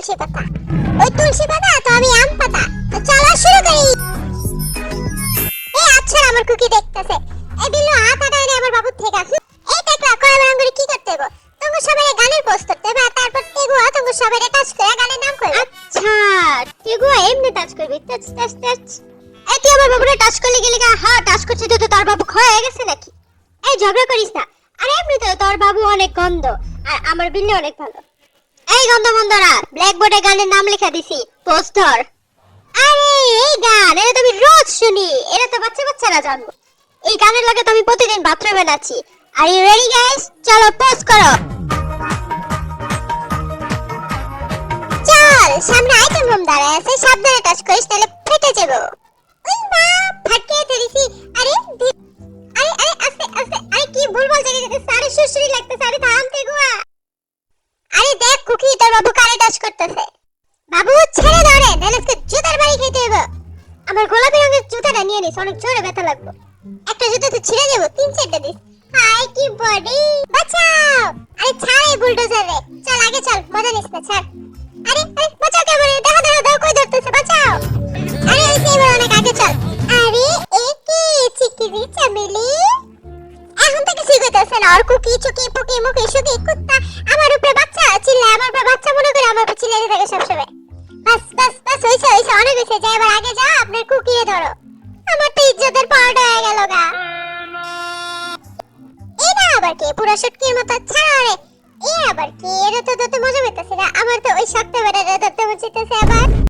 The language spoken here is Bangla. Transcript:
তুলসী পাতা, ওই তুলসী পাতা তো আমি আম পাতা। তো চলো শুরু করি। এই আচ্ছা আমার কুকি দেখতেছে। এই বিল্লু হাত আটায় আমার বাবুর থেকে। এই টাকলা কয় বার করে কি করতে হবে? তুমি সবাই গানের পোস্ট করতে হবে, তারপর তেগুয়া তুমি সবাই টাচ করে গানের নাম কইবে। আচ্ছা তেগুয়া এমনি টাচ করবি, টাচ টাচ টাচ। এই তুই আমার বাবুরে টাচ করলে গেলি গা? হ্যাঁ টাচ করছিস তো তোর বাবু ক্ষয় হয়ে গেছে নাকি? এই ঝগড়া করিস না। আরে এমনি তো তোর বাবু অনেক গন্ধ আর আমার বিল্লু অনেক ভালো। এই গন্ধ বন্ধরা ব্ল্যাকবোর্ডে গানের নাম লেখা দিছি, পোস্টার। আরে এই গান এটা তুমি রোজ শুনি, এটা তো বাচ্চা বাচ্চারা জানবো। এই গানের লাগে তো আমি প্রতিদিন বাথরুমে নাচি। Are you ready guys? চলো পোজ করো। চল সামনে আইটেম রুম দাঁড়ায় আছে, সাবধানে টাচ করিস তাহলে ফেটে যাবো। ওই মা ফাটিয়ে ফেলেছি। আরে আরে আরে আস্তে আস্তে। আরে কি ভুল বলতে গেছে? সারে সুশ্রী লাগতেছে। আরে থামতে গোয়া। আরে দেখ কুকি তোর বাবু কারে টাচ করতেছে। বাবু ছেড়ে ধরে নাহলে জুতার বাড়ি খেতে হবে। আমার গোলাপি রঙের জুতাটা নিয়ে নিস, অনেক জোরে ব্যথা লাগবে। একটা জুতা তো ছিঁড়ে যাবো, 3-4টা দিস। হাই কি বডি, বাঁচাও। আরে ছাড় এই বুলডোজার রে। চল আগে চল, মজা নিস না, ছাড়। আরে আরে বাঁচাও কেমন? দেখা দেখা দাও কই ধরতেছে, বাঁচাও। আরে এই এবার অনেক আগে চল। আরে একে চিকিরি চামেলি এখন থেকে শিখাইতেছে না। আর কুকি চুকি পুকি মুকি শুকি কুত্তা আমার উপরে বাচ্চা চিল্লায়, আমার উপরে বাচ্চা মনে করে আমার উপরে চিল্লাতে থাকে সবসময়। বাস বাস বাস হইছে হইছে, অনেক হইছে। যাই এবার আগে যাও, আপনার কুকিয়ে ধরো। আমার তো ইজ্জতের পাউডার হয়ে গেল গা। এটা আবার কি পুরো শুটকির মতো ছাড়া রে? এ আবার কি? এটা তো ধরতে মজা পেতেছে না। আমার তো ওই শক্ত বেটাটা ধরতে মজা পেতেছে।